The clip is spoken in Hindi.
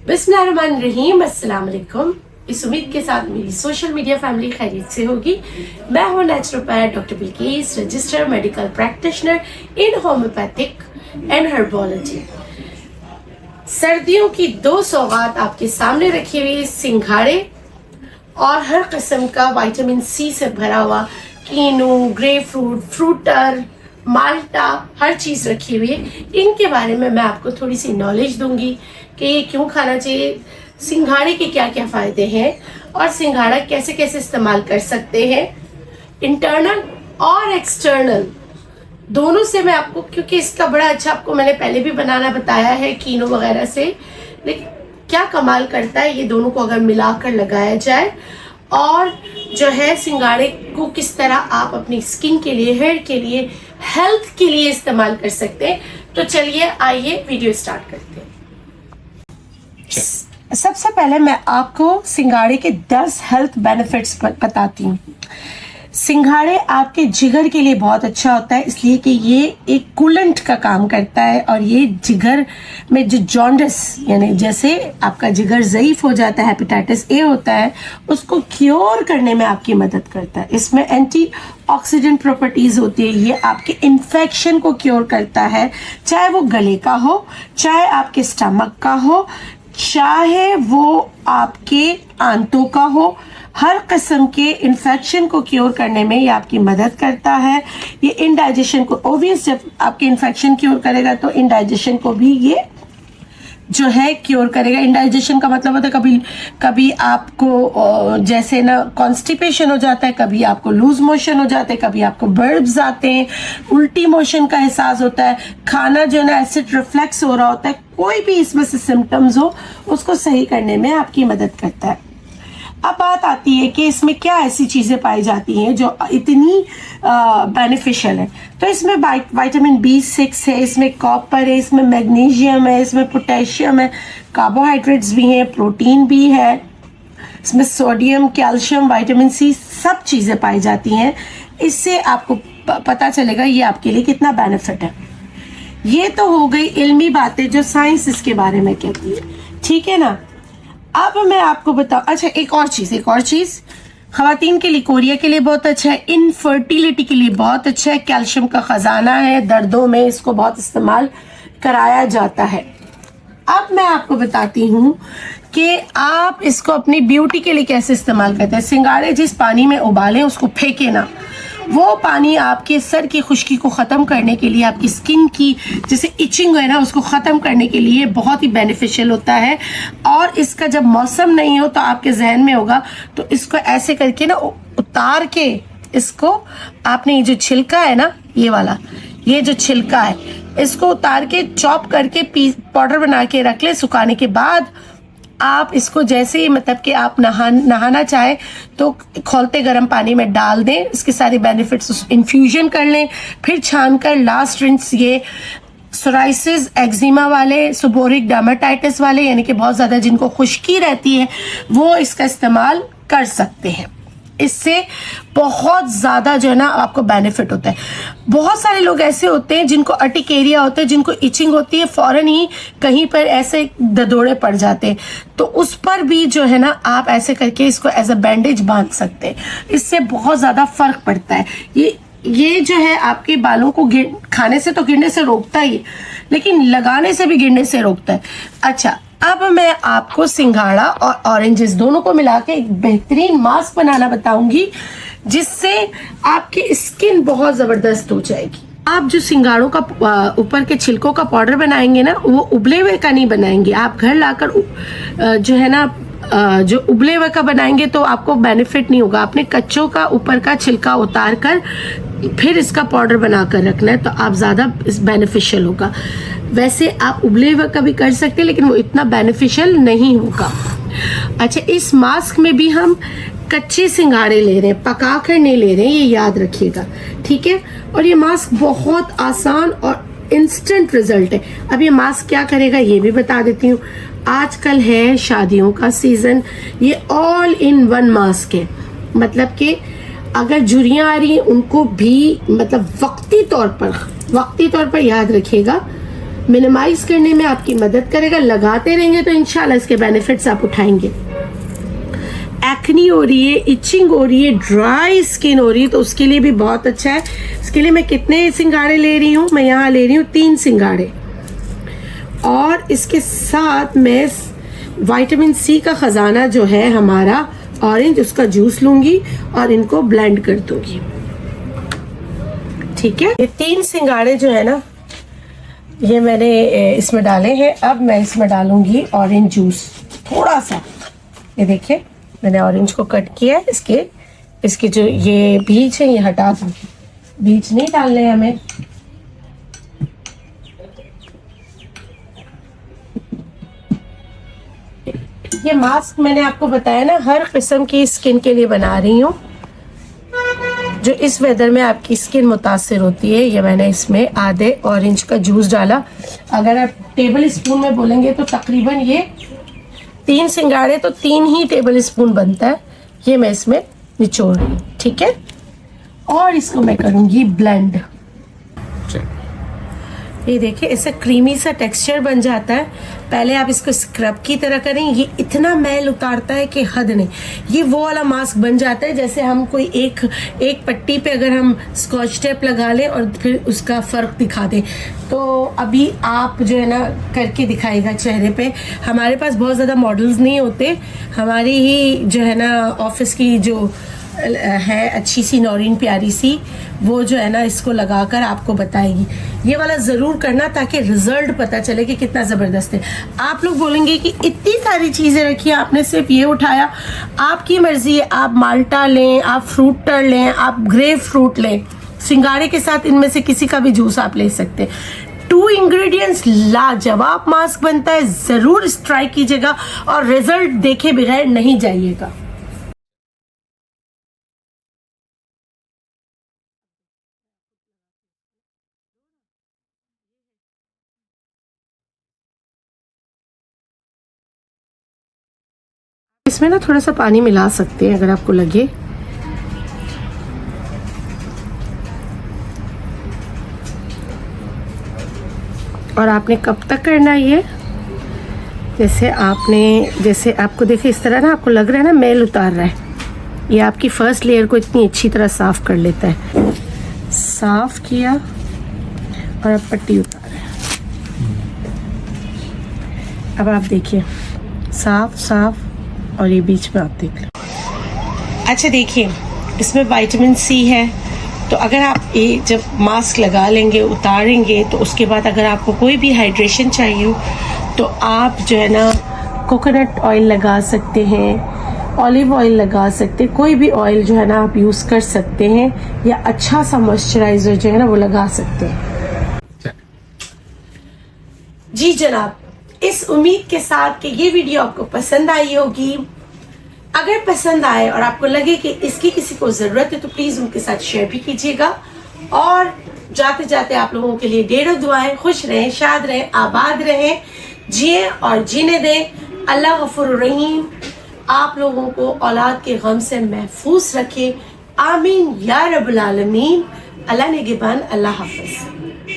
बिस्मिल्लाहिर्रहमानिर्रहीम, अस्सलाम वालेकुम। इस उम्मीद के साथ मेरी सोशल मीडिया फैमिली खैरियत से होगी। मैं हूँ naturopath doctor Bilkis, registered medical practitioner in homeopathic and herbology. सर्दियों की दो सौगात आपके सामने रखी हुई, सिंघाड़े और हर किस्म का विटामिन सी से भरा हुआ कीनू, ग्रेप फ्रूट, फ्रूटर, माल्टा, हर चीज़ रखी हुई है। इनके बारे में मैं आपको थोड़ी सी नॉलेज दूंगी कि ये क्यों खाना चाहिए, सिंघाड़े के क्या क्या फ़ायदे हैं और सिंघाड़ा कैसे कैसे इस्तेमाल कर सकते हैं, इंटरनल और एक्सटर्नल दोनों से मैं आपको, क्योंकि इसका बड़ा अच्छा आपको मैंने पहले भी बनाना बताया है कीनो वगैरह से, लेकिन क्या कमाल करता है ये दोनों को अगर मिलाकर लगाया जाए और जो है सिंघाड़े को किस तरह आप अपनी स्किन के लिए, हेयर के लिए, हेल्थ के लिए इस्तेमाल कर सकते हैं। तो चलिए आइए वीडियो स्टार्ट करते हैं। सबसे पहले मैं आपको सिंघाड़े के 10 हेल्थ बेनिफिट्स बताती हूँ। सिंघाड़े आपके जिगर के लिए बहुत अच्छा होता है, इसलिए कि ये एक कूलेंट का काम करता है और ये जिगर में जो जॉन्डिस यानी जैसे आपका जिगर ज़ईफ हो जाता है, हेपेटाइटिस ए होता है, उसको क्योर करने में आपकी मदद करता है। इसमें एंटी ऑक्सीडेंट प्रॉपर्टीज़ होती है, ये आपके इन्फेक्शन को क्योर करता है, चाहे वो गले का हो, चाहे आपके स्टमक का हो, चाहे वो आपके आंतों का हो। हर किस्म के इन्फेक्शन को क्योर करने में ये आपकी मदद करता है। ये इनडाइजेशन को, ओवियस जब आपके इन्फेक्शन क्योर करेगा तो इनडाइजेशन को भी ये जो है क्योर करेगा। इनडाइजेशन का मतलब होता है कभी कभी आपको जैसे ना कॉन्स्टिपेशन हो जाता है, कभी आपको लूज मोशन हो जाते हैं, कभी आपको बर्ब्स आते हैं, उल्टी मोशन का एहसास होता है, खाना जो है ना एसिड रिफ्लेक्स हो रहा होता है, कोई भी इसमें से सिम्टम्स हो उसको सही करने में आपकी मदद करता है। अब बात आती है कि इसमें क्या ऐसी चीज़ें पाई जाती हैं जो इतनी बेनिफिशियल है। तो इसमें विटामिन B6 है, इसमें कॉपर है, इसमें मैग्नीशियम है, इसमें पोटेशियम है, कार्बोहाइड्रेट्स भी हैं, प्रोटीन भी है, इसमें सोडियम, कैल्शियम, विटामिन सी, सब चीज़ें पाई जाती हैं। इससे आपको पता चलेगा ये आपके लिए कितना बेनिफिट है। ये तो हो गई इल्मी बातें जो साइंस इसके बारे में कहती है, ठीक है ना। अब मैं आपको बताऊं, अच्छा एक और चीज़ ख़वातीन के लिए, कोरिया के लिए बहुत अच्छा है, इनफर्टिलिटी के लिए बहुत अच्छा है, कैल्शियम का ख़जाना है, दर्दों में इसको बहुत इस्तेमाल कराया जाता है। अब मैं आपको बताती हूँ कि आप इसको अपनी ब्यूटी के लिए कैसे इस्तेमाल करते हैं। सिंघाड़े जिस पानी में उबालें उसको फेंके ना, वो पानी आपके सर की खुश्की को ख़त्म करने के लिए, आपकी स्किन की जैसे इचिंग है ना उसको ख़त्म करने के लिए बहुत ही बेनिफिशियल होता है। और इसका जब मौसम नहीं हो तो आपके जहन में होगा, तो इसको ऐसे करके ना उतार के इसको आपने ये जो छिलका है ना, ये वाला, ये जो छिलका है इसको उतार के चॉप करके पाउडर बना के रख ले। सुखाने के बाद आप इसको जैसे ही मतलब कि आप नहाना चाहे तो खौलते गर्म पानी में डाल दें, इसके सारे बेनिफिट्स इन्फ्यूजन कर लें, फिर छान कर लास्ट रिंस ये सोराइसिस, एक्जिमा वाले, सेबोरिक डर्मेटाइटिस वाले यानी कि बहुत ज़्यादा जिनको खुश्की रहती है वो इसका इस्तेमाल कर सकते हैं। इससे बहुत ज़्यादा जो है ना आपको बेनिफिट होता है। बहुत सारे लोग ऐसे होते हैं जिनको अर्टिकेरिया होते हैं, जिनको इचिंग होती है, फ़ौरन ही कहीं पर ऐसे ददोड़े पड़ जाते हैं, तो उस पर भी जो है ना आप ऐसे करके इसको एज अ बैंडेज बांध सकते हैं। इससे बहुत ज़्यादा फ़र्क पड़ता है। ये जो है आपके बालों को खाने से तो गिरने से रोकता ही, लेकिन लगाने से भी गिरने से रोकता है। अच्छा, अब मैं आपको सिंघाड़ा और ऑरेंजेस दोनों को मिला के एक बेहतरीन मास्क बनाना बताऊंगी जिससे आपकी स्किन बहुत ज़बरदस्त हो जाएगी। आप जो सिंघाड़ों का ऊपर के छिलकों का पाउडर बनाएंगे ना, वो उबले हुए का नहीं बनाएंगे। आप घर लाकर जो है ना जो उबले हुए का बनाएंगे तो आपको बेनिफिट नहीं होगा। आपने कच्चों का ऊपर का छिलका उतार कर फिर इसका पाउडर बना कर रखना है, तो आप ज़्यादा इस बेनिफिशियल होगा। वैसे आप उबले हुए का भी कर सकते हैं लेकिन वो इतना बेनिफिशियल नहीं होगा। अच्छा, इस मास्क में भी हम कच्चे सिंघाड़े ले रहे हैं, पका कर नहीं ले रहे हैं, ये याद रखिएगा, ठीक है। और ये मास्क बहुत आसान और इंस्टेंट रिजल्ट है। अब ये मास्क क्या करेगा ये भी बता देती हूँ। आजकल है शादियों का सीज़न, ये ऑल इन वन मास्क है, मतलब कि अगर झुर्रियाँ आ रही हैं उनको भी मतलब वक्ती तौर पर याद रखिएगा मिनिमाइज करने में आपकी मदद करेगा। लगाते रहेंगे तो इंशाल्लाह इसके बेनिफिट्स आप उठाएंगे। एक्नी हो रही है, इचिंग हो रही है, ड्राई स्किन हो रही है, तो उसके लिए भी बहुत अच्छा है। इसके लिए मैं कितने सिंगाड़े ले रही हूँ, मैं यहाँ ले रही हूँ 3 सिंगाड़े, और इसके साथ मैं विटामिन सी का ख़जाना जो है हमारा ऑरेंज, उसका जूस लूँगी और इनको ब्लेंड कर दूँगी। ठीक है, ये 3 सिंगाड़े जो है ना, ये मैंने इसमें डाले हैं। अब मैं इसमें डालूँगी ऑरेंज जूस थोड़ा सा। ये देखिए मैंने ऑरेंज को कट किया है, इसके जो ये बीज है ये हटा दूँगी, बीज नहीं डालने हमें। ये मास्क मैंने आपको बताया ना, हर किस्म की स्किन के लिए बना रही हूँ। जो इस वेदर में आपकी स्किन मुतासिर होती है, ये मैंने इसमें आधे ऑरेंज का जूस डाला। अगर आप टेबल स्पून में बोलेंगे तो तकरीबन ये 3 सिंगाड़े तो 3 ही टेबल स्पून बनता है। ये मैं इसमें निचोड़ रही हूँ। ठीक है, और इसको मैं करूँगी ब्लेंड। ये देखिए इससे क्रीमी सा टेक्सचर बन जाता है। पहले आप इसको स्क्रब की तरह करें, ये इतना मैल उतारता है कि हद नहीं। ये वो वाला मास्क बन जाता है जैसे हम कोई एक पट्टी पे अगर हम स्कॉच टेप लगा लें और फिर उसका फ़र्क दिखा दें। तो अभी आप जो है ना करके दिखाएगा चेहरे पे। हमारे पास बहुत ज़्यादा मॉडल्स नहीं होते, हमारी ही जो है ना ऑफिस की जो है अच्छी सी नौरीन प्यारी सी, वो जो है ना इसको लगाकर आपको बताएगी। ये वाला ज़रूर करना ताकि रिजल्ट पता चले कि कितना ज़बरदस्त है। आप लोग बोलेंगे कि इतनी सारी चीज़ें रखी, आपने सिर्फ ये उठाया। आपकी मर्ज़ी है, आप माल्टा लें, आप फ्रूट टर लें, आप ग्रेप फ्रूट लें, सिंगाड़े के साथ इनमें से किसी का भी जूस आप ले सकते हैं। 2 इंग्रेडिएंट्स लाजवाब मास्क बनता है। ज़रूर ट्राई कीजिएगा और रिजल्ट देखे बगैर नहीं जाइएगा। इसमें ना थोड़ा सा पानी मिला सकते हैं अगर आपको लगे। और आपने कब तक करना है ये, जैसे आपको देखे इस तरह ना आपको लग रहा है ना मैल उतार रहा है, ये आपकी फर्स्ट लेयर को इतनी अच्छी तरह साफ कर लेता है। साफ किया और अब पट्टी उतार है। अब आप देखिए साफ और ये बीच में आप देख लो। अच्छा देखिए इसमें विटामिन सी है, तो अगर आप ये जब मास्क लगा लेंगे उतारेंगे तो उसके बाद अगर आपको कोई भी हाइड्रेशन चाहिए हो तो आप जो है ना कोकोनट ऑयल लगा सकते हैं, ऑलिव ऑयल लगा सकते हैं, कोई भी ऑयल जो है ना आप यूज़ कर सकते हैं, या अच्छा सा मॉइस्चराइज़र जो है ना वो लगा सकते हैं। जी जनाब, इस उम्मीद के साथ कि ये वीडियो आपको पसंद आई होगी। अगर पसंद आए और आपको लगे कि इसकी किसी को ज़रूरत है तो प्लीज़ उनके साथ शेयर भी कीजिएगा। और जाते जाते आप लोगों के लिए ढेरों दुआएं। खुश रहें, शाद रहें, आबाद रहें, जिए और जीने दें। अल्लाह गफूर रहीम आप लोगों को औलाद के गम से महफूज रखे। आमीन या रब्बुल आलमीन। अल्लाह निगहबान। अल्लाह हाफ़िज़।